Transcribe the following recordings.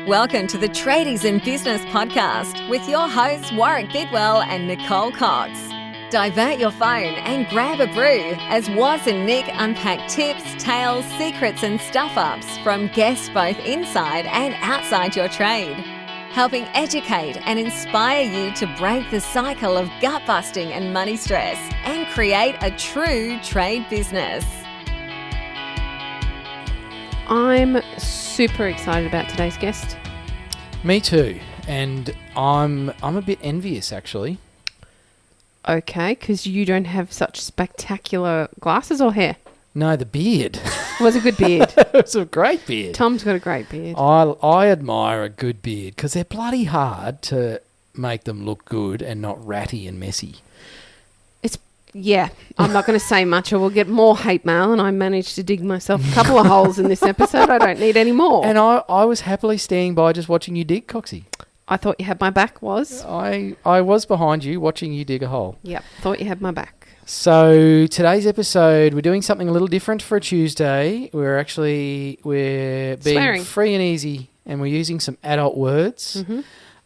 Welcome to the Tradies in Business podcast with your hosts Warwick Bidwell and Nicole Cox. Divert your phone and grab a brew as Waz and Nick unpack tips, tales, secrets and stuff-ups from guests both inside and outside your trade, helping educate and inspire you to break the cycle of gut-busting and money stress and create a true trade business. I'm super excited about today's guest. Me too, and I'm a bit envious actually. Okay, because you don't have such spectacular glasses or hair. No, the beard. It was a good beard. It's a great beard. Tom's got a great beard. I admire a good beard because they're bloody hard to make them look good and not ratty and messy. Yeah, I'm not going to say much or we'll get more hate mail, and I managed to dig myself a couple of holes in this episode. I don't need any more. And I was happily standing by just watching you dig, Coxie. I thought you had my back, was? I was behind you watching you dig a hole. Yep, thought you had my back. So today's episode, we're doing something a little different for a Tuesday. We're being Swearing. free and easy, and we're using some adult words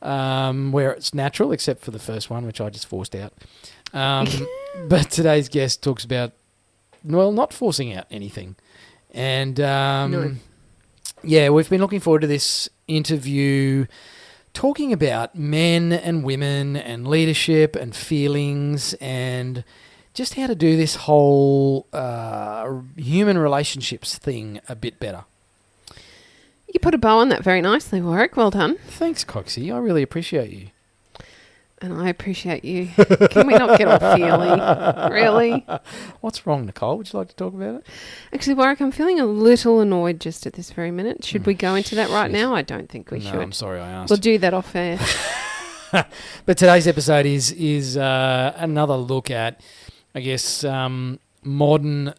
where it's natural, except for the first one, which I just forced out. But today's guest talks about, well, not forcing out anything. And, yeah, we've been looking forward to this interview talking about men and women and leadership and feelings and just how to do this whole human relationships thing a bit better. You put a bow on that very nicely, Warwick. Well done. Thanks, Coxie. I really appreciate you. And I appreciate you. Can we not get all feely? Really? What's wrong, Nicole? Would you like to talk about it? Actually, Warwick, I'm feeling a little annoyed just at this very minute. Should we go into that right Shit. now? I don't think we No, should. I'm sorry I asked. We'll do that off air. But today's episode is another look at, I guess, modern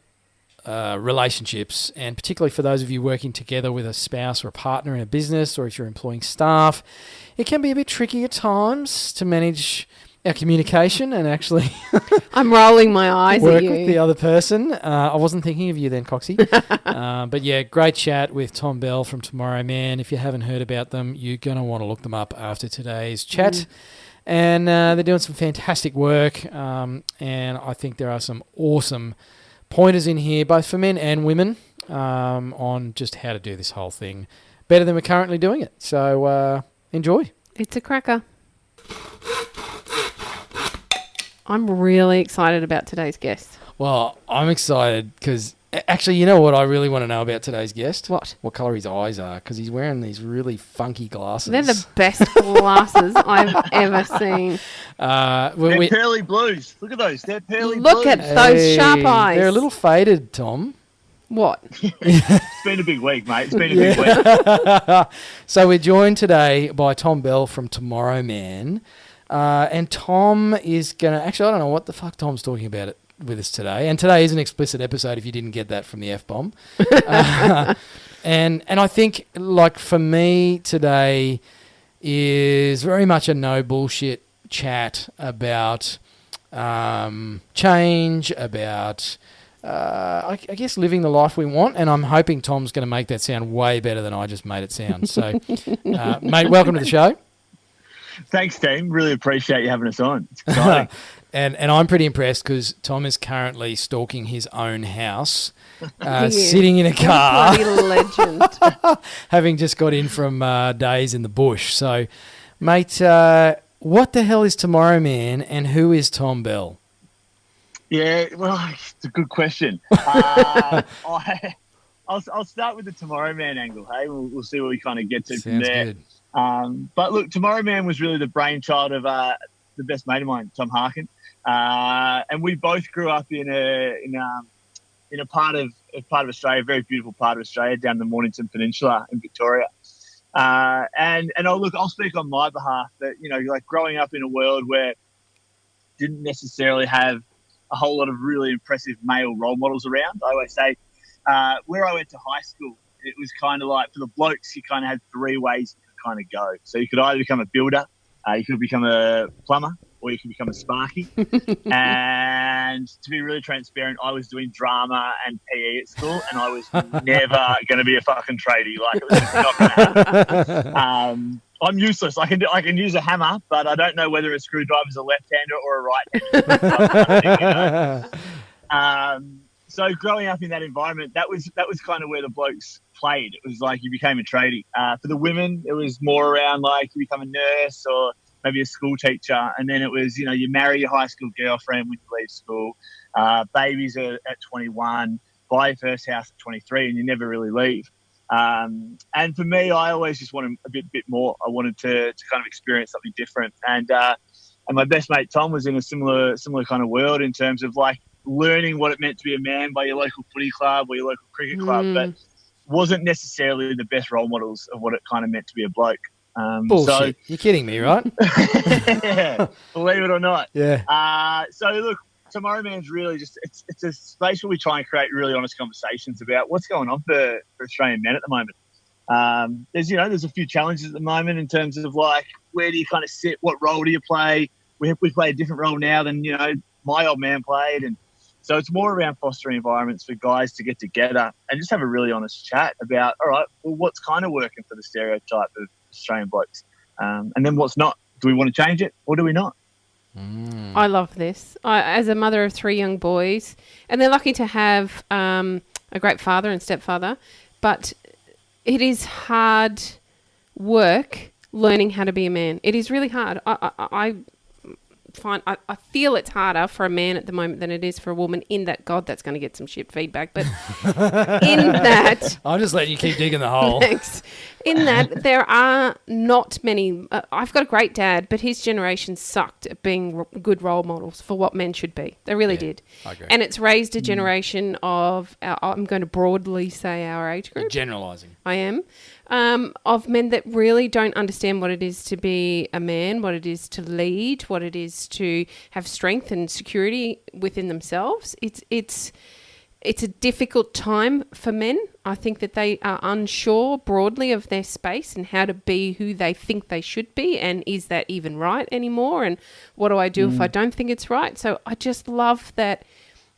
relationships, and particularly for those of you working together with a spouse or a partner in a business, or if you're employing staff, it can be a bit tricky at times to manage our communication and actually I'm rolling my eyes work at you. with the other person. I wasn't thinking of you then, Coxie. But yeah, great chat with Tom Bell from Tomorrow Man. If you haven't heard about them, you're going to want to look them up after today's chat. And they're doing some fantastic work, and I think there are some awesome pointers in here, both for men and women, on just how to do this whole thing better than we're currently doing it. So enjoy. It's a cracker. I'm really excited about today's guest. Well, I'm excited because actually, you know what I really want to know about today's guest? What? What colour his eyes are, because he's wearing these really funky glasses. They're the best glasses I've ever seen. They're pearly blues. Look at those. They're pearly blues. Look at those sharp eyes. They're a little faded, Tom. What? It's been a big week, mate. It's been a big week. So we're joined today by Tom Bell from Tomorrow Man. And Tom is going to... Actually, I don't know what the fuck Tom's talking about it with us today. And today is an explicit episode if you didn't get that from the F-bomb. And I think, like, for me today is very much a no bullshit chat about change, about... I guess living the life we want, and I'm hoping Tom's going to make that sound way better than I just made it sound. So, mate, welcome to the show. Thanks, team. Really appreciate you having us on. It's exciting. And I'm pretty impressed because Tom is currently stalking his own house, He is. sitting in a car, Bloody legend. having just got in from days in the bush. So, mate, what the hell is Tomorrow Man, and who is Tom Bell? Yeah, well, it's a good question. I'll start with the Tomorrow Man angle, hey? We'll see where we kind of get to from Sounds there. good. But look, Tomorrow Man was really the brainchild of the best mate of mine, Tom Harkin. And we both grew up in a part of Australia, a very beautiful part of Australia, down the Mornington Peninsula in Victoria. And I'll speak on my behalf that, you know, like growing up in a world where didn't necessarily have a whole lot of really impressive male role models around. I always say where I went to high school, it was kind of like for the blokes, you kind of had three ways you could kind of go. So you could either become a builder, you could become a plumber, or you can become a Sparky. And to be really transparent, I was doing drama and PE at school, and I was never going to be a fucking tradie. Like, it was just not going to happen. I'm useless. I can use a hammer, but I don't know whether a screwdriver is a left-hander or a right-hander. So growing up in that environment, that was kind of where the blokes played. It was like you became a tradie. For the women, it was more around like you become a nurse or maybe a school teacher, and then it was, you know, you marry your high school girlfriend when you leave school, babies are at 21, buy your first house at 23, and you never really leave. And for me, I always just wanted a bit more. I wanted to kind of experience something different. And my best mate Tom was in a similar kind of world in terms of like learning what it meant to be a man by your local footy club or your local cricket club, but wasn't necessarily the best role models of what it kind of meant to be a bloke. Bullshit. You're kidding me, right? Believe it or not. Yeah. So look, Tomorrow Man's really just it's a space where we try and create really honest conversations about what's going on for Australian men at the moment. There's a few challenges at the moment in terms of like, where do you kind of sit? What role do you play? We play a different role now than, you know, my old man played. And so it's more around fostering environments for guys to get together and just have a really honest chat about, all right, well, what's kind of working for the stereotype of Australian blokes? And then what's not? Do we want to change it or do we not? I love this. As a mother of 3 young boys, and they're lucky to have a great father and stepfather, but it is hard work learning how to be a man. It is really hard. I feel it's harder for a man at the moment than it is for a woman, in that, God, that's going to get some shit feedback, but in that... I'll just let you keep digging the hole. Thanks. In that, there are not many... I've got a great dad, but his generation sucked at being good role models for what men should be. They really did. I agree. And it's raised a generation of... I'm going to broadly say our age group. You're generalising. I am. Of men that really don't understand what it is to be a man, what it is to lead, what it is to have strength and security within themselves. It's a difficult time for men. I think that they are unsure broadly of their space and how to be who they think they should be, and is that even right anymore, and what do I do if I don't think it's right? So I just love that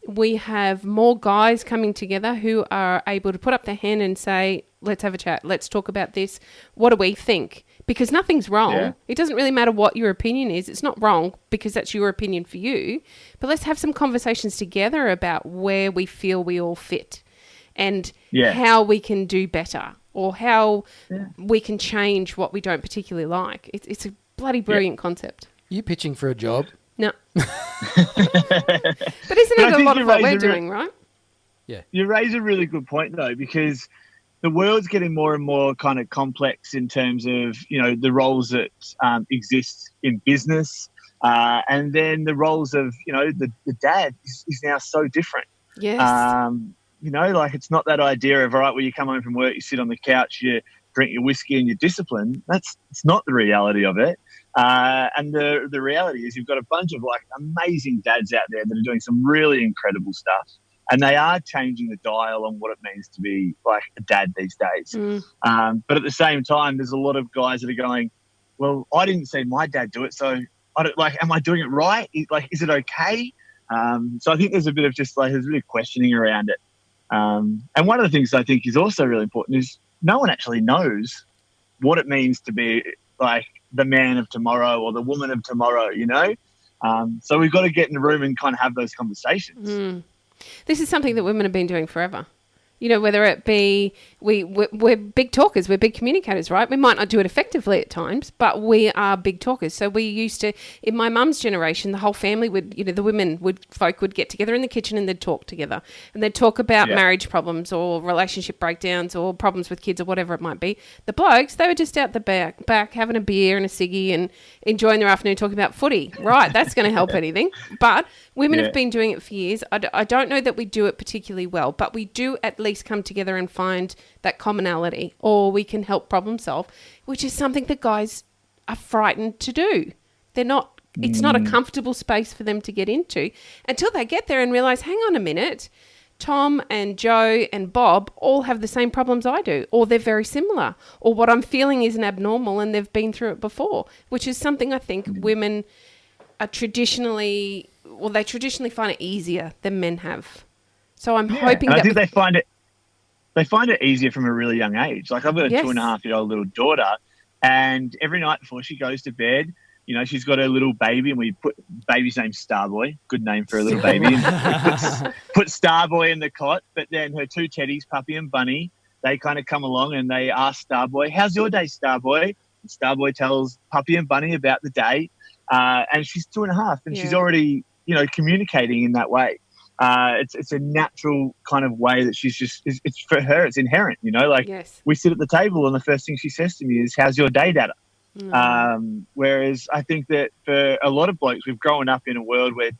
we have more guys coming together who are able to put up their hand and say, let's have a chat. Let's talk about this. What do we think? Because nothing's wrong. Yeah. It doesn't really matter what your opinion is. It's not wrong because that's your opinion for you. But let's have some conversations together about where we feel we all fit and how we can do better, or how we can change what we don't particularly like. It's a bloody brilliant concept. You pitching for a job? No. But isn't it a lot of what we're doing, right? Yeah. You raise a really good point, though, because the world's getting more and more kind of complex in terms of, you know, the roles that exist in business, and then the roles of, you know, the dad is now so different. Yes. You know, like, it's not that idea of, all right, well, you come home from work, you sit on the couch, you drink your whiskey and you're disciplined. It's not the reality of it. And the reality is you've got a bunch of like amazing dads out there that are doing some really incredible stuff. And they are changing the dial on what it means to be like a dad these days. But at the same time, there's a lot of guys that are going, well, I didn't see my dad do it, so I don't, like, am I doing it right? Is it okay? So I think there's a bit of just like, there's a bit of questioning around it. And one of the things I think is also really important is no one actually knows what it means to be like the man of tomorrow or the woman of tomorrow, you know? So we've got to get in the room and kind of have those conversations. This is something that women have been doing forever. You know, whether it be, we're big talkers, we're big communicators, right? We might not do it effectively at times, but we are big talkers. So we used to, in my mum's generation, the whole family would, you know, the folk would get together in the kitchen and they'd talk together. And they'd talk about marriage problems or relationship breakdowns or problems with kids or whatever it might be. The blokes, they were just out the back having a beer and a ciggy and enjoying their afternoon talking about footy. Right, that's going to help anything. But women have been doing it for years. I don't know that we do it particularly well, but we do at least come together and find that commonality, or we can help problem solve, which is something that guys are frightened to do. They're not, it's not a comfortable space for them to get into until they get there and realize, hang on a minute, Tom and Joe and Bob all have the same problems I do, or they're very similar, or what I'm feeling isn't abnormal and they've been through it before, which is something I think women are traditionally, well, they traditionally find it easier than men have. So I'm hoping and that I think they find it easier from a really young age. Like I've got a 2.5-year-old little daughter, and every night before she goes to bed, you know, she's got her little baby, and we put baby's name Starboy, good name for a little baby. And we put Starboy in the cot, but then her two teddies, Puppy and Bunny, they kind of come along and they ask Starboy, "How's your day, Starboy?" And Starboy tells Puppy and Bunny about the day, and she's 2.5, and she's already, you know, communicating in that way. It's a natural kind of way that she's just, it's for her, it's inherent, you know, like we sit at the table and the first thing she says to me is, "How's your day, Dada?" Whereas I think that for a lot of blokes, we've grown up in a world where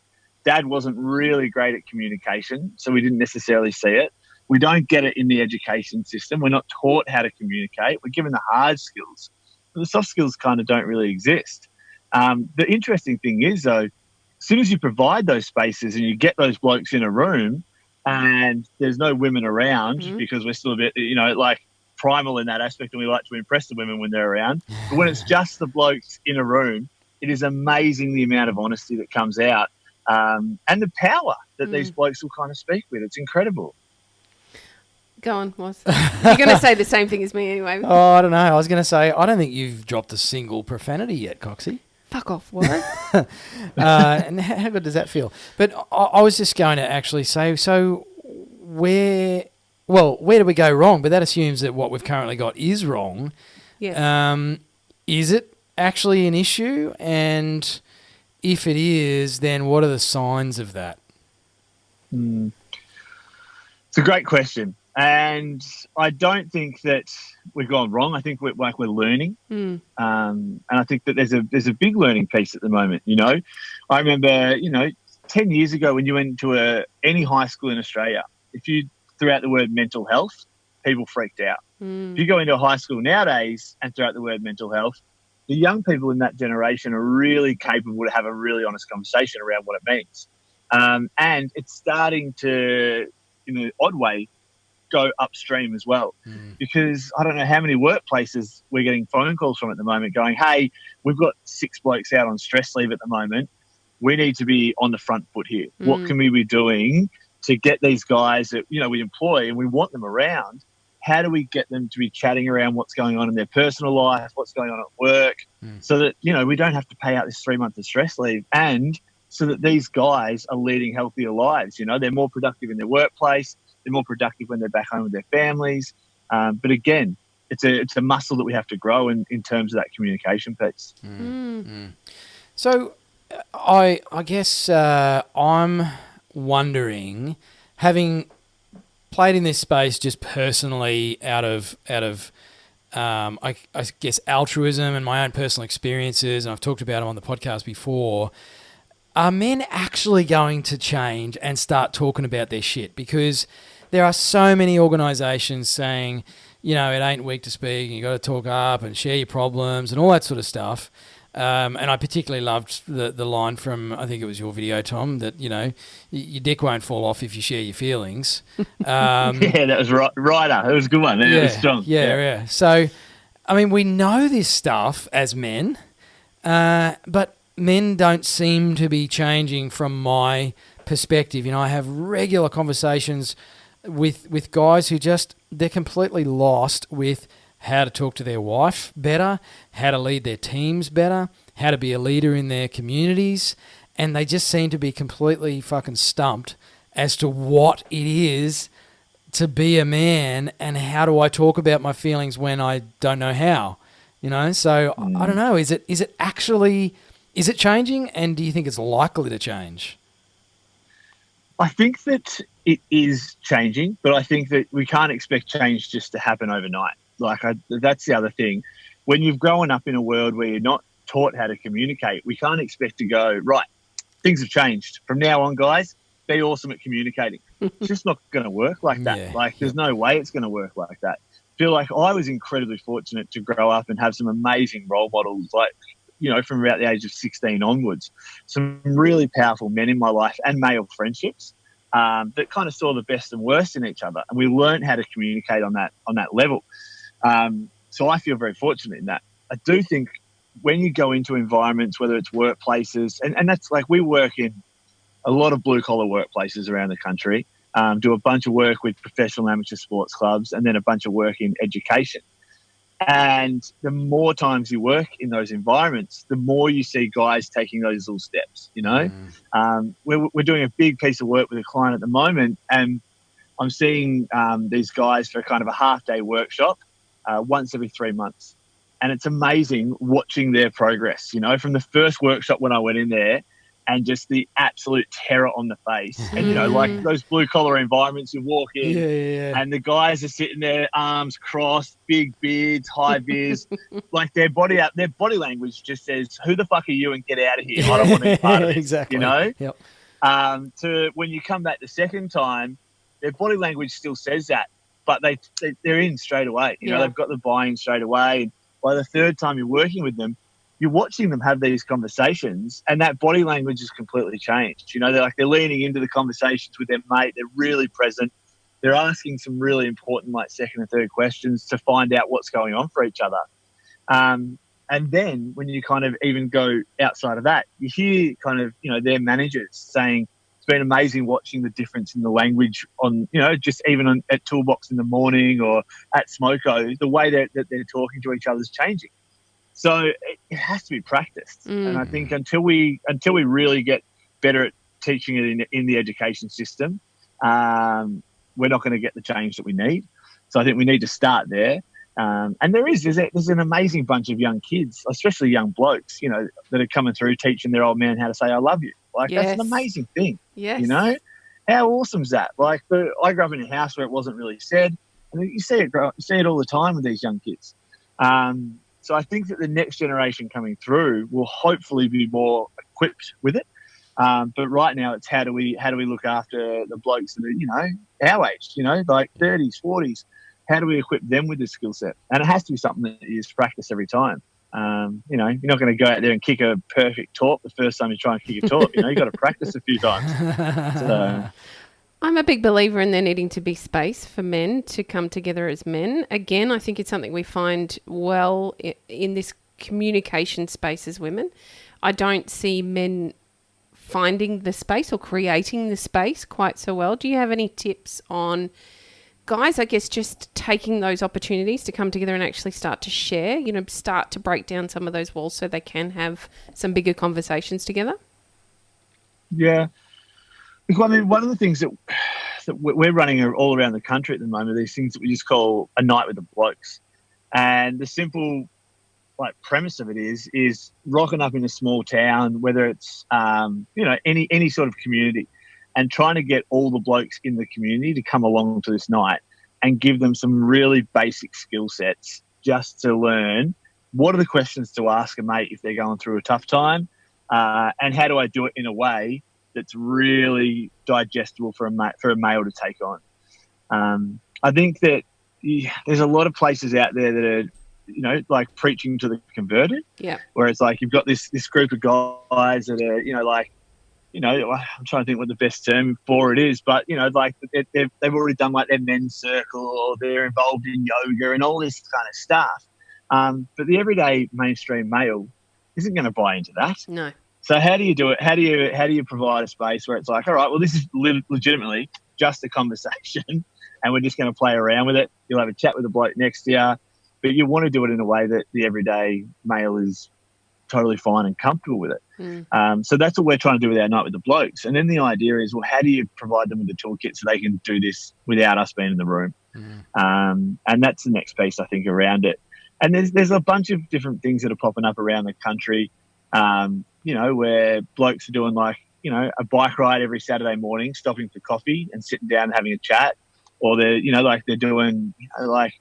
Dad wasn't really great at communication, so we didn't necessarily see it. We don't get it in the education system. We're not taught how to communicate. We're given the hard skills, but the soft skills kind of don't really exist. The interesting thing is, though, as soon as you provide those spaces and you get those blokes in a room and there's no women around, because we're still a bit, you know, like primal in that aspect, and we like to impress the women when they're around. But when it's just the blokes in a room, it is amazing the amount of honesty that comes out, and the power that these blokes will kind of speak with. It's incredible. Go on, Moz. You're going to say the same thing as me anyway. Oh, I don't know. I was going to say, I don't think you've dropped a single profanity yet, Coxie. Fuck off, Warren. And how good does that feel? But I was just going to actually say, so where do we go wrong? But that assumes that what we've currently got is wrong. Yes. Is it actually an issue? And if it is, then what are the signs of that? It's a great question. And I don't think that we've gone wrong. I think we're learning. And I think that there's a big learning piece at the moment, you know. I remember, you know, 10 years ago when you went to any high school in Australia, if you threw out the word mental health, people freaked out. If you go into a high school nowadays and throw out the word mental health, the young people in that generation are really capable to have a really honest conversation around what it means. And it's starting to, in an odd way, go upstream as well, because I don't know how many workplaces we're getting phone calls from at the moment going, "Hey, we've got 6 blokes out on stress leave at the moment. We need to be on the front foot here. What can we be doing to get these guys that, you know, we employ and we want them around? How do we get them to be chatting around what's going on in their personal life, what's going on at work, so that, you know, we don't have to pay out this 3 months of stress leave, and so that these guys are leading healthier lives? You know, they're more productive in their workplace. They're more productive when they're back home with their families. But again, it's a muscle that we have to grow in terms of that communication piece. So I guess I'm wondering, having played in this space just personally out of I guess altruism and my own personal experiences, and I've talked about them on the podcast before, are men actually going to change and start talking about their shit? Because there are so many organisations saying, you know, it ain't weak to speak, and you got to talk up and share your problems and all that sort of stuff. And I particularly loved the line from, I think it was your video, Tom, that, you know, your dick won't fall off if you share your feelings. Yeah, that was Ryder. It was a good one. It was strong. Yeah. So, I mean, we know this stuff as men, but men don't seem to be changing from my perspective. You know, I have regular conversations with guys who they're completely lost with how to talk to their wife better, how to lead their teams better, how to be a leader in their communities, and they just seem to be completely fucking stumped as to what it is to be a man and how do I talk about my feelings when I don't know how, you know? So I don't know. Is it changing, and do you think it's likely to change? I think that it is changing, but I think that we can't expect change just to happen overnight. That's the other thing. When you've grown up in a world where you're not taught how to communicate, we can't expect to go, right, things have changed. From now on, guys, be awesome at communicating. It's just not going to work like that. Yeah. There's no way it's going to work like that. I feel like I was incredibly fortunate to grow up and have some amazing role models, like, you know, from about the age of 16 onwards, some really powerful men in my life and male friendships that kind of saw the best and worst in each other. And we learned how to communicate on that level. So I feel very fortunate in that. I do think when you go into environments, whether it's workplaces, and that's like we work in a lot of blue-collar workplaces around the country, do a bunch of work with professional amateur sports clubs, and then a bunch of work in education. And the more times you work in those environments, the more you see guys taking those little steps, you know. We're doing a big piece of work with a client at the moment, and I'm seeing these guys for kind of a half-day workshop once every 3 months. And it's amazing watching their progress, you know, from the first workshop when I went in there and just the absolute terror on the face. And, you know, like those blue-collar environments, you walk in and the guys are sitting there, arms crossed, big beards, high beards. Like their body language just says, who the fuck are you and get out of here? I don't want to be part of this, exactly. you know? Yep. To when you come back the second time, their body language still says that, but they're in straight away. You know, they've got the buy-in straight away. And by the third time you're working with them, you're watching them have these conversations, and that body language is completely changed. You know, they're leaning into the conversations with their mate. They're really present. They're asking some really important, like, second and third questions to find out what's going on for each other. And then when you kind of even go outside of that, you hear kind of, you know, their managers saying, it's been amazing watching the difference in the language on, you know, just even at Toolbox in the morning or at Smoko, the way that they're talking to each other is changing. So it has to be practiced. And I think until we really get better at teaching it in the education system, we're not going to get the change that we need. So I think we need to start there. And there's an amazing bunch of young kids, especially young blokes, you know, that are coming through teaching their old man how to say, I love you. Like, that's an amazing thing. Yes. You know, how awesome is that? Like, I grew up in a house where it wasn't really said. And you see it all the time with these young kids. So I think that the next generation coming through will hopefully be more equipped with it. But right now it's how do we look after the blokes that are, you know, our age, you know, like 30s, 40s. How do we equip them with this skill set? And it has to be something that is practice every time. You know, you're not going to go out there and kick a perfect torp the first time you try and kick a torp. You know, you've got to practice a few times. So, I'm a big believer in there needing to be space for men to come together as men. Again, I think it's something we find well in this communication space as women. I don't see men finding the space or creating the space quite so well. Do you have any tips on guys, I guess, just taking those opportunities to come together and actually start to share, you know, start to break down some of those walls so they can have some bigger conversations together? Yeah. I mean, one of the things that we're running all around the country at the moment are these things that we just call a night with the blokes. And the simple, like, premise of it is rocking up in a small town, whether it's, you know, any sort of community, and trying to get all the blokes in the community to come along to this night and give them some really basic skill sets just to learn what are the questions to ask a mate if they're going through a tough time, and how do I do it in a way that's really digestible for a male to take on. I think that there's a lot of places out there that are, you know, like preaching to the converted. Yeah. Where it's like you've got this group of guys that are, you know, like, you know, I'm trying to think what the best term for it is, but, you know, like they've already done like their men's circle, or they're involved in yoga and all this kind of stuff. But the everyday mainstream male isn't going to buy into that. No. So how do you do it? How do you provide a space where it's like, all right, well, this is legitimately just a conversation and we're just going to play around with it. You'll have a chat with the bloke next to you, but you want to do it in a way that the everyday male is totally fine and comfortable with it. So that's what we're trying to do with our night with the blokes. And then the idea is, well, how do you provide them with the toolkit so they can do this without us being in the room? And that's the next piece, I think, around it. And there's a bunch of different things that are popping up around the country, you know, where blokes are doing, like, you know, a bike ride every Saturday morning, stopping for coffee and sitting down and having a chat. Or they're, you know, like they're doing, you know, like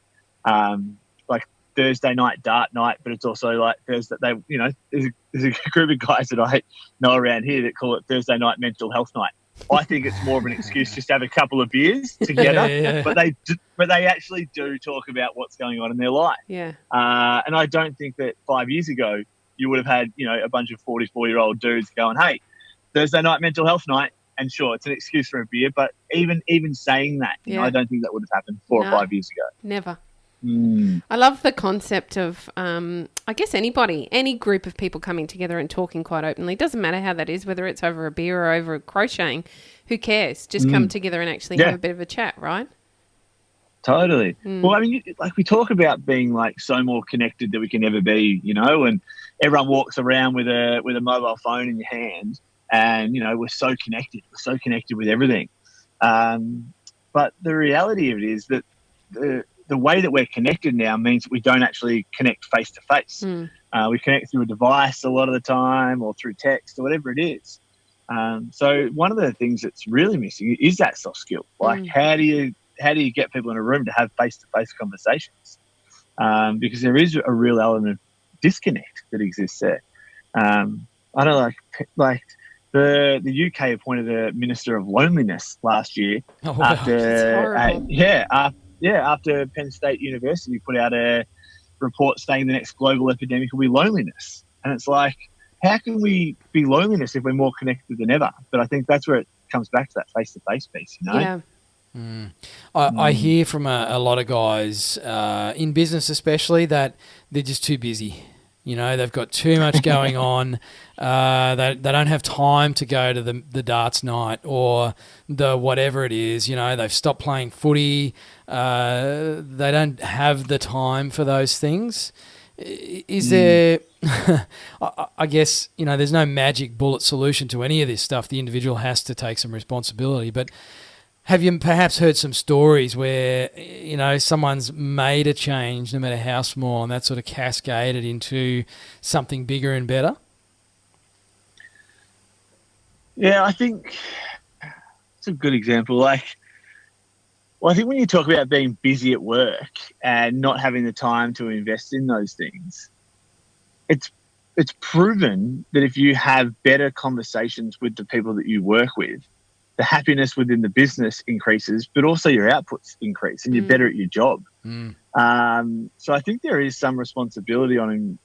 Thursday night dart night, but it's also like Thursday, you know, there's a group of guys that I know around here that call it Thursday night mental health night. I think it's more of an excuse just to have a couple of beers together, but they actually do talk about what's going on in their life. Yeah. And I don't think that 5 years ago you would have had, you know, a bunch of 44-year-old dudes going, hey, Thursday night mental health night. And sure, it's an excuse for a beer, but even saying that, you know, I don't think that would have happened 4 or 5 years ago. Never. I love the concept of, I guess any group of people coming together and talking quite openly. Doesn't matter how that is, whether it's over a beer or over crocheting. Who cares? Just come together and actually have a bit of a chat, right? Totally. Well, I mean, like we talk about being like so more connected that we can ever be, you know, and everyone walks around with a mobile phone in your hand, and you know we're so connected. We're so connected with everything. But the reality of it is that the way that we're connected now means that we don't actually connect face to face. We connect through a device a lot of the time, or through text, or whatever it is. So one of the things that's really missing is that soft skill. Like, how do you get people in a room to have face-to-face conversations? Because there is a real element of disconnect that exists there. I don't know, like the UK appointed a minister of loneliness last year after Penn State University put out a report saying the next global epidemic will be loneliness. And it's like, how can we be loneliness if we're more connected than ever? But I think that's where it comes back to that face-to-face piece, you know? Yeah. I hear from a lot of guys in business especially that they're just too busy. You know, they've got too much going on. They don't have time to go to the darts night or the whatever it is. You know, they've stopped playing footy. They don't have the time for those things. Is there, I guess, you know, there's no magic bullet solution to any of this stuff. The individual has to take some responsibility. But have you perhaps heard some stories where, you know, someone's made a change, no matter how small, and that sort of cascaded into something bigger and better? Yeah, I think it's a good example. Like, well, I think when you talk about being busy at work and not having the time to invest in those things, it's proven that if you have better conversations with the people that you work with, the happiness within the business increases, but also your outputs increase and you're better at your job. So I think there is some responsibility on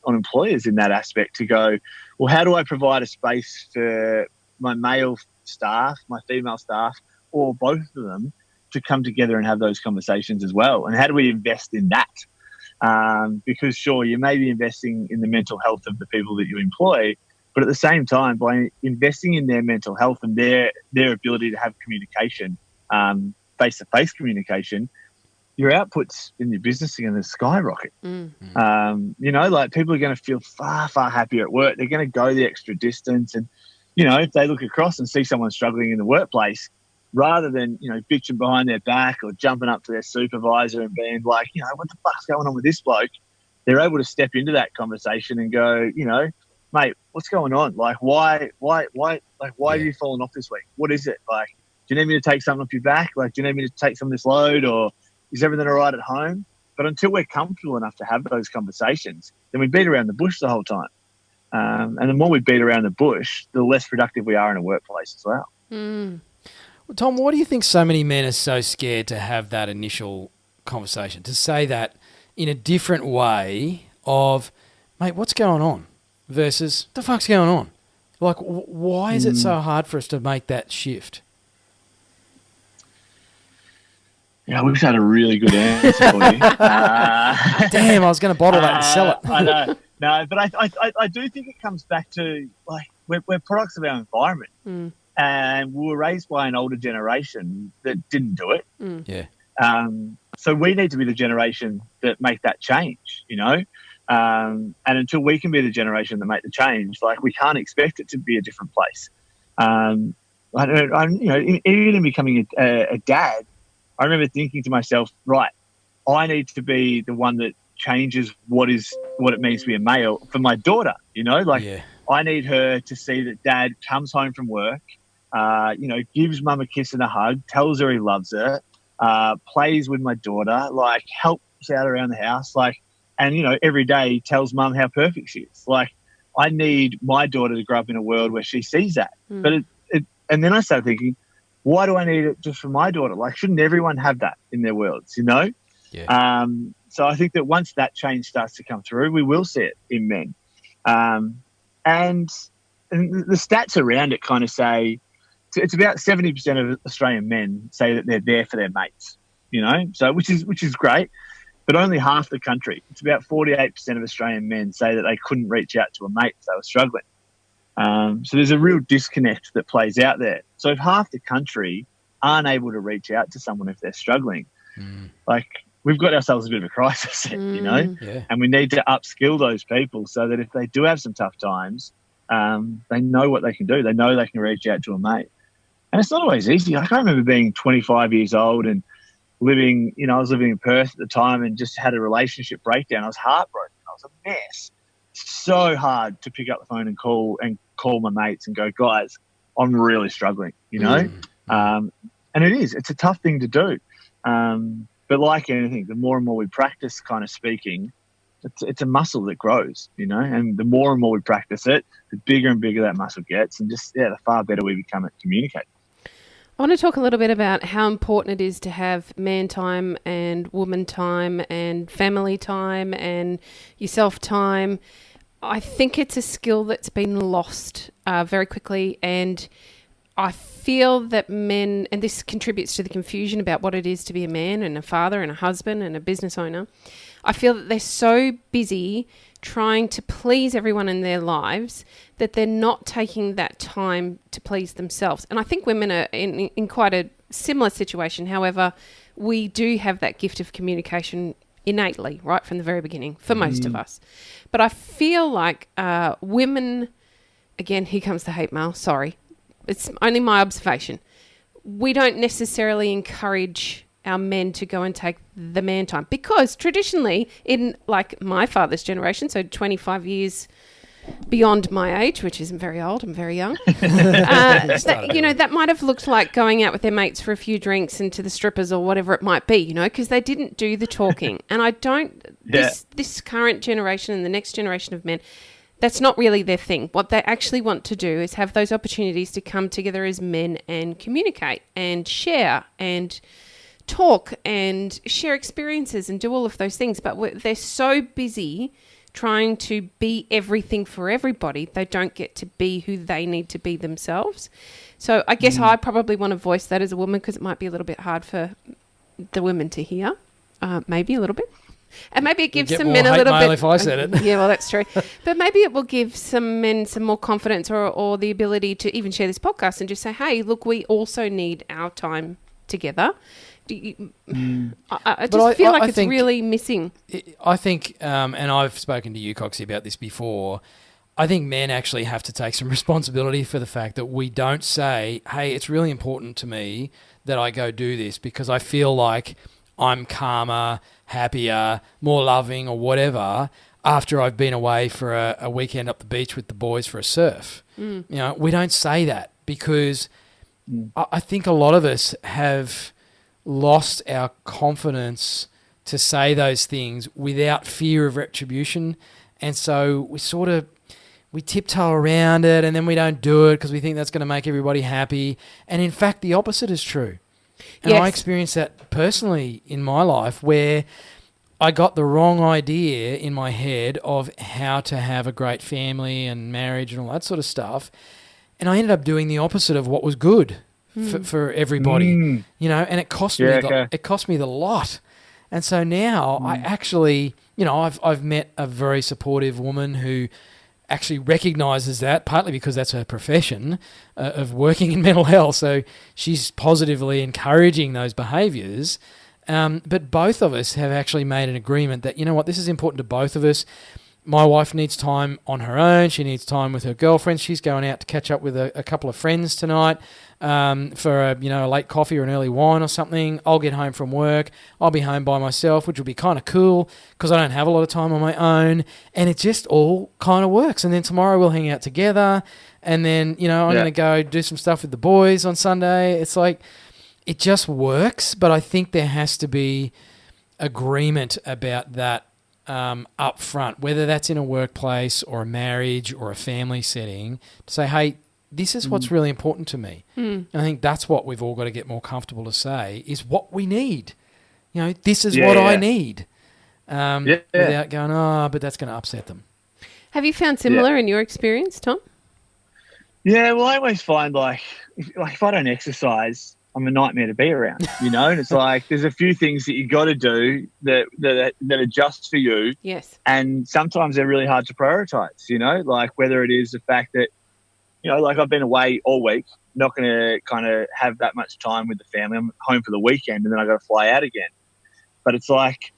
employers in that aspect to go, well, how do I provide a space for my male staff, my female staff, or both of them to come together and have those conversations as well? And how do we invest in that? Because sure, you may be investing in the mental health of the people that you employ, but at the same time, by investing in their mental health and their ability to have communication, face-to-face communication, your outputs in your business are going to skyrocket. You know, like people are going to feel far, far happier at work. They're going to go the extra distance. And, you know, if they look across and see someone struggling in the workplace, rather than, you know, bitching behind their back or jumping up to their supervisor and being like, you know, what the fuck's going on with this bloke? They're able to step into that conversation and go, you know, mate, what's going on? Like, why have you fallen off this week? What is it? Like, do you need me to take something off your back? Like, do you need me to take some of this load, or is everything all right at home? But until we're comfortable enough to have those conversations, then we beat around the bush the whole time. And the more we beat around the bush, the less productive we are in a workplace as well. Well, Tom, why do you think so many men are so scared to have that initial conversation, to say that in a different way of, mate, what's going on? Versus, the fuck's going on? Like, why is it so hard for us to make that shift? Yeah, I wish I had a really good answer for you. Damn, I was going to bottle that and sell it. I know. No, but I do think it comes back to, like, we're products of our environment. And we were raised by an older generation that didn't do it. Yeah. So we need to be the generation that make that change, you know? And until we can be the generation that make the change, like, we can't expect it to be a different place. You know, even in becoming a dad, I remember thinking to myself, right, I need to be the one that changes what it means to be a male for my daughter, you know? Like, I need her to see that dad comes home from work, you know, gives mum a kiss and a hug, tells her he loves her, plays with my daughter, like, helps out around the house, like, and, you know, every day tells mum how perfect she is. Like, I need my daughter to grow up in a world where she sees that. But and then I started thinking, why do I need it just for my daughter? Like, shouldn't everyone have that in their worlds, you know? Yeah. So I think that once that change starts to come through, we will see it in men. And the stats around it kind of say it's about 70% of Australian men say that they're there for their mates, you know, so which is great. but only half the country, it's about 48% of Australian men say that they couldn't reach out to a mate if they were struggling. So there's a real disconnect that plays out there. So if half the country aren't able to reach out to someone if they're struggling, like, we've got ourselves a bit of a crisis, you know, and we need to upskill those people so that if they do have some tough times, they know what they can do. They know they can reach out to a mate. And it's not always easy. Like, I remember being 25 years old and living, I was living in Perth at the time and just had a relationship breakdown. I was heartbroken. I was a mess. So hard to pick up the phone and call my mates and go, guys, I'm really struggling, and it's a tough thing to do. But like anything, the more and more we practice kind of speaking, it's a muscle that grows, and the more and more we practice it, the bigger and bigger that muscle gets, and the far better we become at communicating. I want to talk a little bit about how important it is to have man time and woman time and family time and yourself time. I think it's a skill that's been lost very quickly, and I feel that men, and this contributes to the confusion about what it is to be a man and a father and a husband and a business owner. I feel that they're so busy trying to please everyone in their lives that they're not taking that time to please themselves. And I think women are in quite a similar situation. However, we do have that gift of communication innately, right from the very beginning, for most of us. But I feel like women, again, here comes the hate mail, sorry. It's only my observation. We don't necessarily encourage our men to go and take the man time, because traditionally in like my father's generation, so 25 years beyond my age, which isn't very old, I'm very young, that might have looked like going out with their mates for a few drinks and to the strippers or whatever it might be, because they didn't do the talking. And I don't, this current generation and the next generation of men, that's not really their thing. What they actually want to do is have those opportunities to come together as men and communicate and share and talk and share experiences and do all of those things. But they're so busy trying to be everything for everybody, they don't get to be who they need to be themselves. So I guess I probably want to voice that as a woman, because it might be a little bit hard for the women to hear, maybe a little bit. And maybe it gives some men a little bit. If I said it. Yeah, well, that's true. But maybe it will give some men some more confidence or the ability to even share this podcast and just say, hey, look, we also need our time together. I just feel like it's really missing. I think, and I've spoken to you, Coxie, about this before, I think men actually have to take some responsibility for the fact that we don't say, hey, it's really important to me that I go do this because I feel like I'm calmer, happier, more loving or whatever after I've been away for a weekend up the beach with the boys for a surf. We don't say that because I think a lot of us have lost our confidence to say those things without fear of retribution. And so we tiptoe around it and then we don't do it because we think that's going to make everybody happy. And in fact, the opposite is true. And I experienced that personally in my life where I got the wrong idea in my head of how to have a great family and marriage and all that sort of stuff. And I ended up doing the opposite of what was good for everybody, and it cost me it cost me the lot. And so now I actually, I've met a very supportive woman who actually recognises that, partly because that's her profession of working in mental health. So she's positively encouraging those behaviours. But both of us have actually made an agreement that, this is important to both of us. My wife needs time on her own. She needs time with her girlfriends. She's going out to catch up with a couple of friends tonight for a late coffee or an early wine or something. I'll get home from work. I'll be home by myself, which will be kind of cool because I don't have a lot of time on my own. And it just all kind of works. And then tomorrow we'll hang out together. And then, I'm going to go do some stuff with the boys on Sunday. It's like it just works. But I think there has to be agreement about that up front, whether that's in a workplace or a marriage or a family setting, to say, hey, this is what's really important to me. And I think that's what we've all got to get more comfortable to say is what we need. This is what I need. Without going, but that's going to upset them. Have you found similar in your experience, Tom? Yeah, well, I always find if I don't exercise, I'm a nightmare to be around, you know. And it's like there's a few things that you got to do that are just for you. Yes. And sometimes they're really hard to prioritize, you know, like whether it is the fact that, you know, like I've been away all week, not going to kind of have that much time with the family. I'm home for the weekend and then I got to fly out again. But it's like,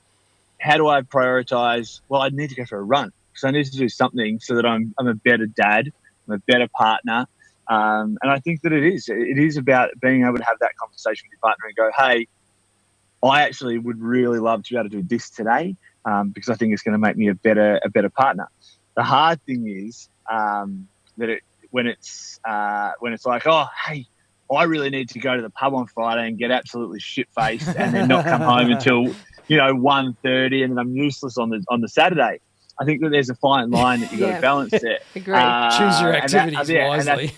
how do I prioritize? Well, I need to go for a run because I need to do something so that I'm a better dad, I'm a better partner. And I think that it is about being able to have that conversation with your partner and go, hey, I actually would really love to be able to do this today because I think it's going to make me a better partner. The hard thing is when it's like, oh, hey, I really need to go to the pub on Friday and get absolutely shit-faced and then not come home until, you know, 1:30 and then I'm useless on the Saturday. I think that there's a fine line that you've got to balance there. Agree. Choose your activities wisely.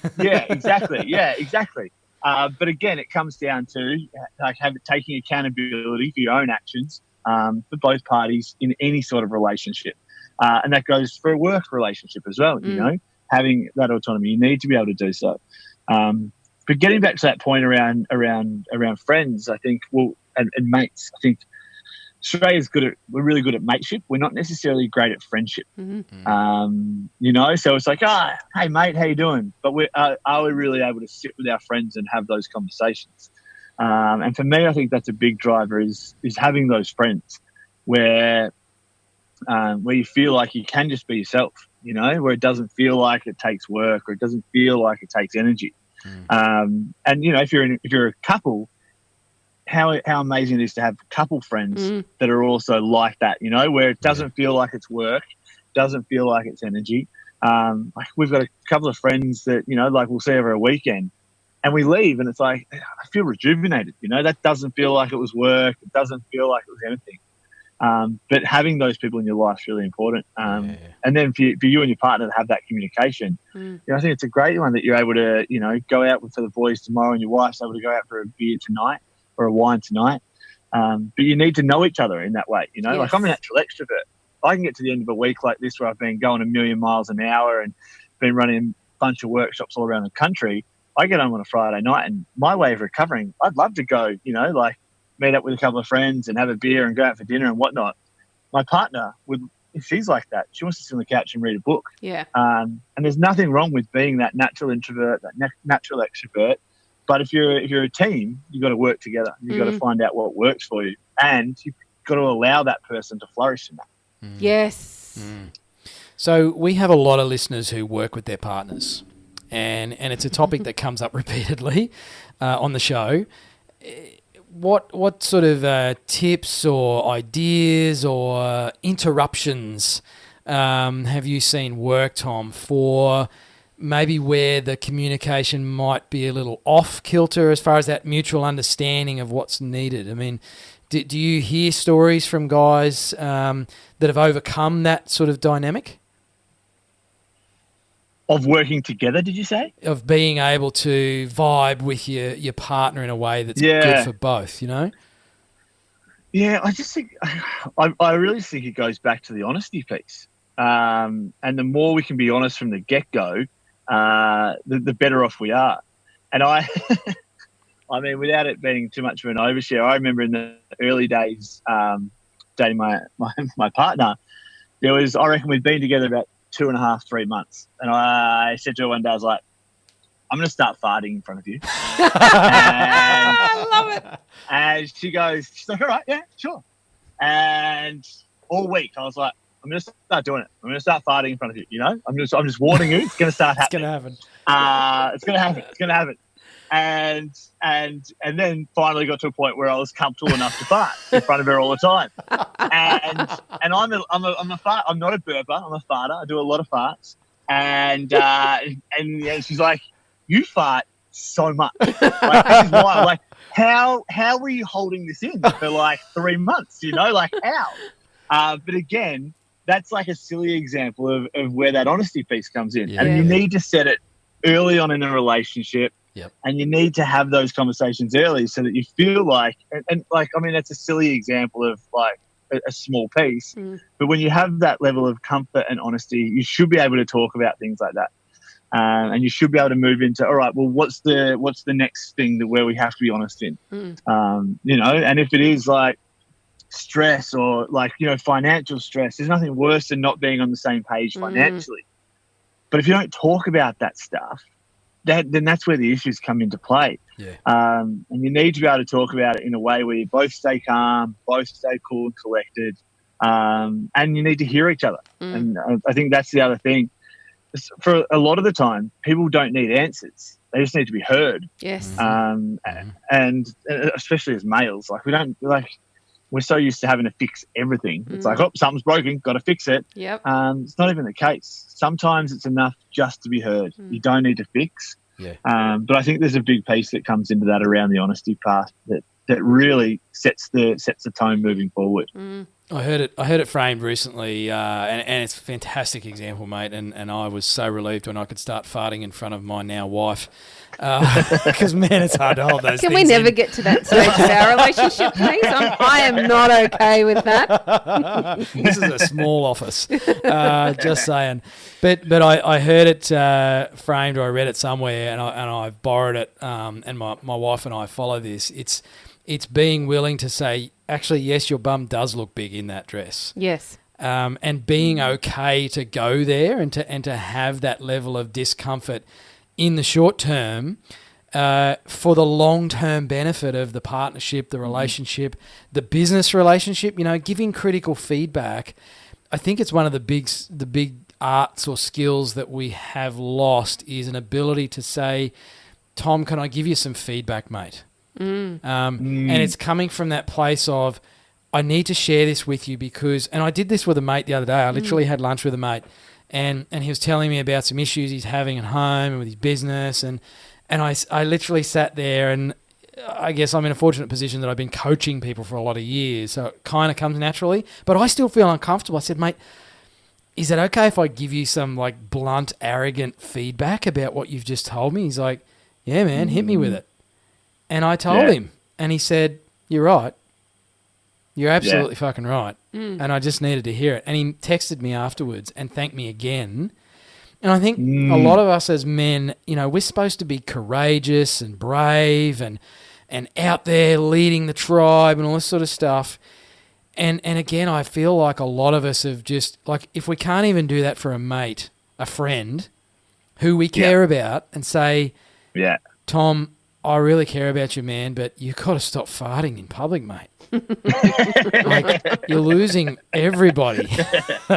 Exactly. But again, it comes down to like taking accountability for your own actions for both parties in any sort of relationship. And that goes for a work relationship as well, you know, having that autonomy. You need to be able to do so. But getting back to that point around friends, I think, and mates, I think Australia's we're really good at mateship. We're not necessarily great at friendship. Mm-hmm. You know, so it's like, hey mate, how you doing? But are we really able to sit with our friends and have those conversations? And for me, I think that's a big driver is having those friends where you feel like you can just be yourself, you know, where it doesn't feel like it takes work or it doesn't feel like it takes energy. And you know, if you're a couple, how amazing it is to have couple friends that are also like that, you know, where it doesn't feel like it's work, doesn't feel like it's energy. Like we've got a couple of friends that, you know, like we'll see over a weekend and we leave and it's like, I feel rejuvenated, you know, that doesn't feel like it was work. It doesn't feel like it was anything. But having those people in your life is really important. And then for you and your partner to have that communication, you know, I think it's a great one that you're able to, you know, go out for the boys tomorrow and your wife's able to go out for a beer tonight or a wine tonight. But you need to know each other in that way, you know, like I'm a natural extrovert. I can get to the end of a week like this where I've been going 1,000,000 miles an hour and been running a bunch of workshops all around the country. I get home on a Friday night and my way of recovering, I'd love to go, you know, like meet up with a couple of friends and have a beer and go out for dinner and whatnot. My partner if she's like that, she wants to sit on the couch and read a book. Yeah. And there's nothing wrong with being that natural introvert, that natural extrovert. But if you're a team, you've got to work together. You've got to find out what works for you. And you've got to allow that person to flourish in that. Yes. So we have a lot of listeners who work with their partners. And it's a topic that comes up repeatedly on the show. What sort of tips or ideas or interruptions have you seen work, Tom, for maybe where the communication might be a little off kilter as far as that mutual understanding of what's needed? I mean, do you hear stories from guys that have overcome that sort of dynamic? Of working together, did you say? Of being able to vibe with your partner in a way that's good for both, you know? Yeah, I just think, I really think it goes back to the honesty piece. And the more we can be honest from the get-go, the better off we are. And I mean, without it being too much of an overshare, I remember in the early days dating my partner, I reckon we'd been together about 2.5, 3 months. And I said to her one day, I was like, I'm going to start farting in front of you. I love it. And she's like, all right, yeah, sure. And all week I was like, I'm going to start doing it. I'm going to start farting in front of you, you know? I'm just warning you, it's going to start happening. It's going to happen. And then finally got to a point where I was comfortable enough to fart in front of her all the time. And I'm a fart. I'm not a burper. I'm a farter. I do a lot of farts. And she's like, you fart so much. Like, this is why. Like, how were you holding this in for like 3 months? You know, like how? But again, that's like a silly example of where that honesty piece comes in. Yeah. And you need to set it early on in a relationship. Yep. And you need to have those conversations early so that you feel like, and like, I mean, that's a silly example of like a small piece, but when you have that level of comfort and honesty, you should be able to talk about things like that. And you should be able to move into, all right, well, what's the next thing that where we have to be honest in? You know, and if it is like stress or like, you know, financial stress, there's nothing worse than not being on the same page financially. But if you don't talk about that stuff, then that's where the issues come into play. And you need to be able to talk about it in a way where you both stay calm, both stay cool and collected, and you need to hear each other. And I think that's the other thing. For a lot of the time, people don't need answers. They just need to be heard. Yes. And especially as males, like we're so used to having to fix everything. It's like, oh, something's broken, got to fix it. Yep. It's not even the case. Sometimes it's enough just to be heard. You don't need to fix. But I think there's a big piece that comes into that around the honesty part that really sets the tone moving forward. I heard it framed recently, and it's a fantastic example, mate. And I was so relieved when I could start farting in front of my now wife, because man, it's hard to hold those. Can things we never in. get to that stage of our relationship, please? I am not okay with that. This is a small office, just saying. But I heard it framed, or I read it somewhere, and I've borrowed it. And my wife and I follow this. It's being willing to say, actually, yes, your bum does look big in that dress. Yes. And being okay to go there and to have that level of discomfort in the short term for the long-term benefit of the partnership, the relationship, the business relationship, you know, giving critical feedback. I think it's one of the big arts or skills that we have lost is an ability to say, Tom, can I give you some feedback, mate? And it's coming from that place of, I need to share this with you because, and I did this with a mate the other day. I literally had lunch with a mate, and he was telling me about some issues he's having at home and with his business, and I literally sat there, and I guess I'm in a fortunate position that I've been coaching people for a lot of years, so it kind of comes naturally, but I still feel uncomfortable. I said, mate, is it okay if I give you some like blunt, arrogant feedback about what you've just told me? He's like, yeah, man, hit me with it. And I told him, and he said, you're right. You're absolutely fucking right. And I just needed to hear it. And he texted me afterwards and thanked me again. And I think a lot of us as men, you know, we're supposed to be courageous and brave and out there leading the tribe and all this sort of stuff. And again, I feel like a lot of us have just, like, if we can't even do that for a mate, a friend, who we care about and say, Tom, I really care about you, man, but you've got to stop farting in public, mate. Like, you're losing everybody.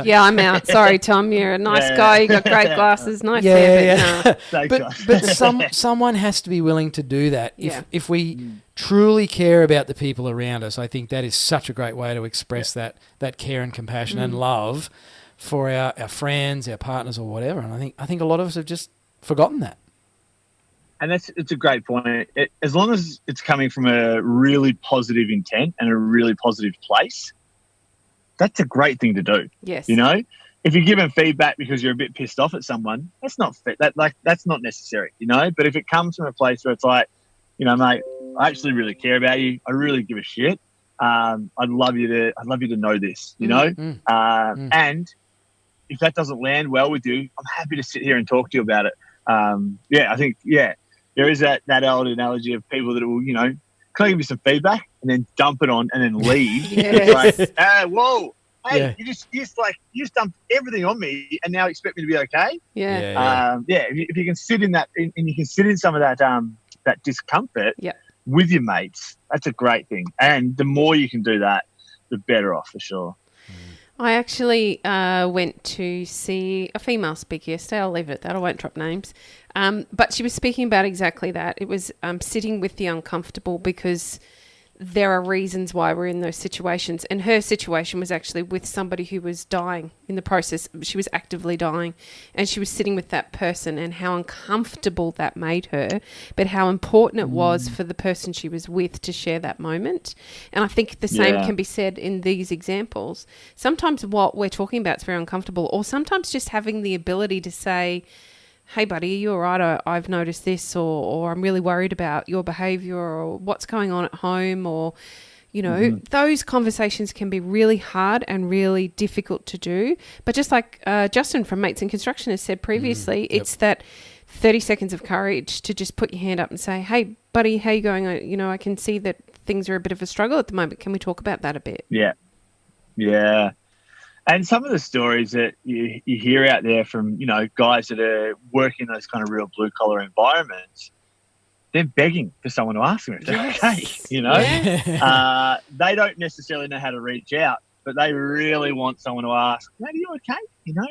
Yeah, I'm out. Sorry, Tom. You're a nice guy. You got great glasses. Nice hair, but someone has to be willing to do that. If we truly care about the people around us, I think that is such a great way to express that care and compassion and love for our friends, our partners, or whatever. And I think a lot of us have just forgotten that. And it's a great point. As long as it's coming from a really positive intent and a really positive place, that's a great thing to do. Yes. You know, if you're giving feedback because you're a bit pissed off at someone, that's not that's not necessary. You know, but if it comes from a place where it's like, you know, mate, I actually really care about you. I really give a shit. I'd love you to know this. You know, and if that doesn't land well with you, I'm happy to sit here and talk to you about it. I think there is that old analogy of people that will, you know, can I give you some feedback and then dump it on and then leave? Yes. It's like, whoa, hey, you just dumped everything on me and now expect me to be okay? If you can sit in that, and you can sit in some of that discomfort with your mates, that's a great thing. And the more you can do that, the better off for sure. I actually went to see a female speaker yesterday. I'll leave it at that. I won't drop names. But she was speaking about exactly that. It was sitting with the uncomfortable because there are reasons why we're in those situations. And her situation was actually with somebody who was dying in the process. She was actively dying. And she was sitting with that person and how uncomfortable that made her, but how important it was for the person she was with to share that moment. And I think the same can be said in these examples. Sometimes what we're talking about is very uncomfortable, or sometimes just having the ability to say, hey, buddy, are you all right? I've noticed this, or I'm really worried about your behaviour, or what's going on at home, or, You know, those conversations can be really hard and really difficult to do. But just like Justin from Mates in Construction has said previously, it's that 30 seconds of courage to just put your hand up and say, hey, buddy, how you going? You know, I can see that things are a bit of a struggle at the moment. Can we talk about that a bit? Yeah. Yeah. And some of the stories that you hear out there from, you know, guys that are working in those kind of real blue-collar environments, they're begging for someone to ask them if they're okay, you know. They don't necessarily know how to reach out, but they really want someone to ask, "Are you okay?" You know.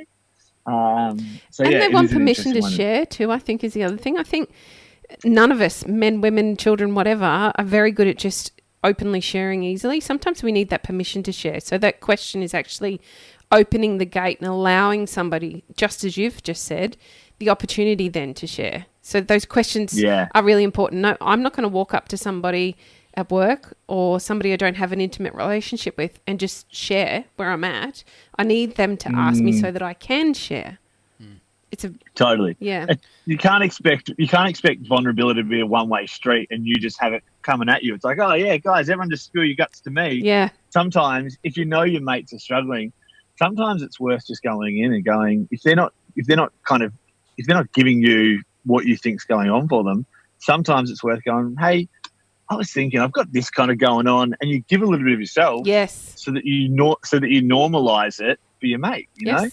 And they want permission to share too, I think, is the other thing. I think none of us, men, women, children, whatever, are very good at just openly sharing easily. Sometimes we need that permission to share. So that question is actually opening the gate and allowing somebody, just as you've just said, the opportunity then to share. So those questions are really important. No, I'm not going to walk up to somebody at work or somebody I don't have an intimate relationship with and just share where I'm at. I need them to ask me so that I can share. It's a totally. Yeah. You can't expect vulnerability to be a one-way street and you just have it coming at you. It's like, oh yeah, guys, everyone just spill your guts to me. Yeah. Sometimes if you know your mates are struggling, sometimes it's worth just going in and going, if they're not giving you what you think's going on for them, sometimes it's worth going, hey, I was thinking I've got this kind of going on, and you give a little bit of yourself, so that you normalize it for your mate. You know,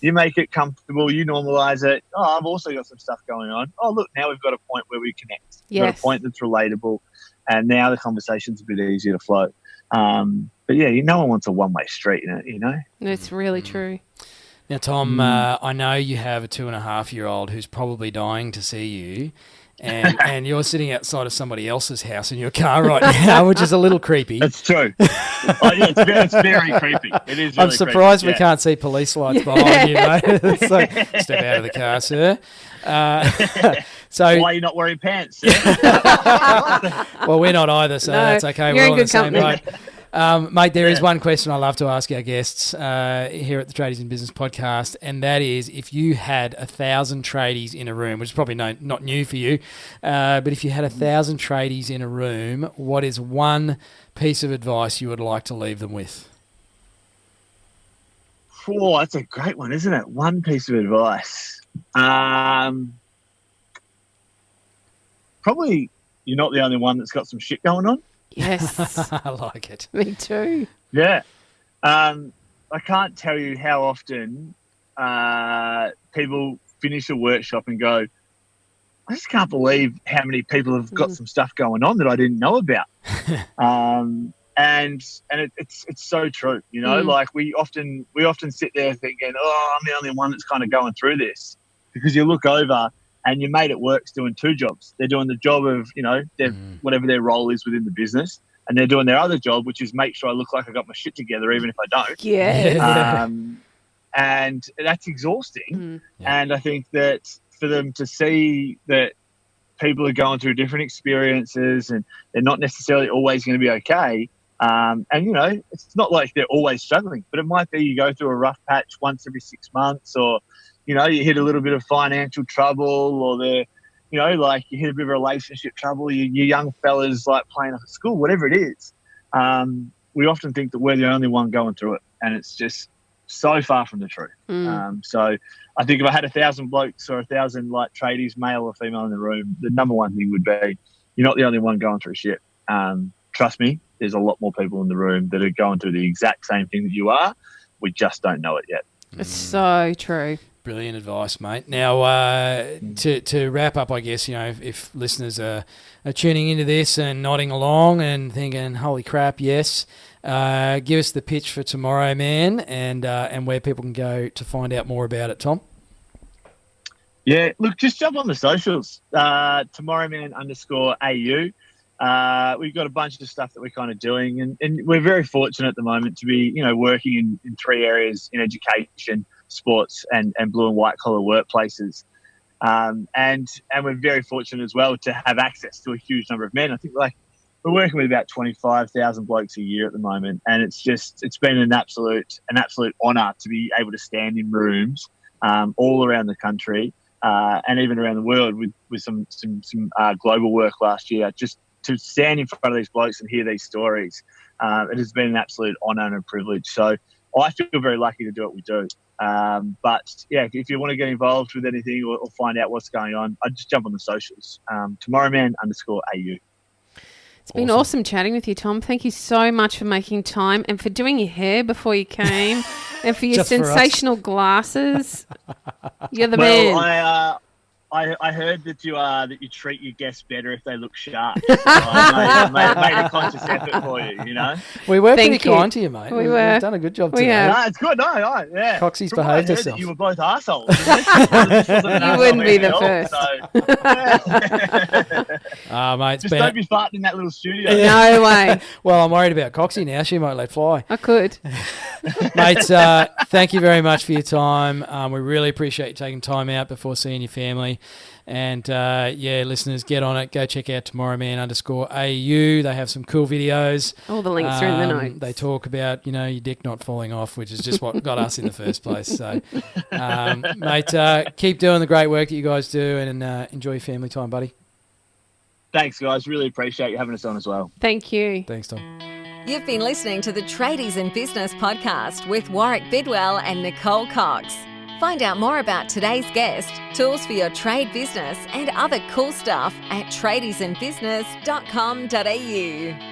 you make it comfortable, you normalize it. Oh, I've also got some stuff going on. Oh, look, now we've got a point where we connect. We've got a point that's relatable, and now the conversation's a bit easier to flow. But yeah, no one wants a one-way street in it. You know, it's really true. Now, Tom, I know you have a 2.5-year-old who's probably dying to see you, and you're sitting outside of somebody else's house in your car right now, which is a little creepy. That's true. It's very creepy. It is. Really I'm surprised we can't see police lights behind you, mate. So step out of the car, sir. So why are you not wearing pants, sir? Well, we're not either, so that's okay. You're we're in all good the same company. boat. Mate, there is one question I love to ask our guests here at the Tradies in Business podcast, and that is, if you had 1,000 tradies in a room, which is probably not new for you, but if you had 1,000 tradies in a room, what is one piece of advice you would like to leave them with? Oh, that's a great one, isn't it? One piece of advice. Probably you're not the only one that's got some shit going on. Yes. I like it. Me too. Yeah. I can't tell you how often people finish a workshop and go, I just can't believe how many people have got some stuff going on that I didn't know about. And it's so true, you know, like we often sit there thinking, oh, I'm the only one that's kind of going through this, because you look over and your mate at work's doing two jobs. They're doing the job of, you know, whatever their role is within the business, and they're doing their other job, which is make sure I look like I got my shit together, even if I don't. Yeah. And that's exhausting. And I think that for them to see that people are going through different experiences and they're not necessarily always going to be okay. And, you know, it's not like they're always struggling, but it might be you go through a rough patch once every 6 months, or, you know, you hit a little bit of financial trouble, or you know, like you hit a bit of relationship trouble, you young fellas like playing up at school, whatever it is. We often think that we're the only one going through it, and it's just so far from the truth. So I think if I had 1,000 blokes or 1,000 like tradies, male or female, in the room, the number one thing would be, you're not the only one going through shit. Trust me, there's a lot more people in the room that are going through the exact same thing that you are. We just don't know it yet. It's so true. Brilliant advice, mate. Now, to wrap up, I guess, you know, if listeners are tuning into this and nodding along and thinking, holy crap, yes, give us the pitch for Tomorrow Man and where people can go to find out more about it, Tom. Yeah, look, just jump on the socials, tomorrowman_AU. We've got a bunch of stuff that we're kind of doing, and we're very fortunate at the moment to be, you know, working in 3 areas in education, sports, and blue and white collar workplaces. And we're very fortunate as well to have access to a huge number of men. I think we're working with about 25,000 blokes a year at the moment, and it's been an absolute honour to be able to stand in rooms all around the country and even around the world with some global work last year, just to stand in front of these blokes and hear these stories. It has been an absolute honour and a privilege. So I feel very lucky to do what we do. But yeah, if you want to get involved with anything or find out what's going on, I'd just jump on the socials. Tomorrowman_AU. It's been awesome chatting with you, Tom. Thank you so much for making time and for doing your hair before you came and for your Just for us. sensational glasses. You're the man. Well, I heard that you treat your guests better if they look sharp. So I made a conscious effort for you, you know. We were Thank pretty you. kind to you, mate. We We've were. done a good job We today. have. No, it's good. No, yeah. Coxie's From what I behaved heard, herself. that you were both assholes. You wouldn't be the first. Mate, it's Just been don't be farting in that little studio. No way. well, I'm worried about Coxie now. She might let fly. I could. Mate, thank you very much for your time. We really appreciate you taking time out before seeing your family. And, listeners, get on it. Go check out tomorrowman_AU. They have some cool videos. All the links are in the notes. They talk about, your dick not falling off, which is just what got us in the first place. So, mate, keep doing the great work that you guys do and enjoy your family time, buddy. Thanks, guys. Really appreciate you having us on as well. Thank you. Thanks, Tom. You've been listening to the Tradies in Business podcast with Warwick Bidwell and Nicole Cox. Find out more about today's guest, tools for your trade business, and other cool stuff at tradiesinbusiness.com.au.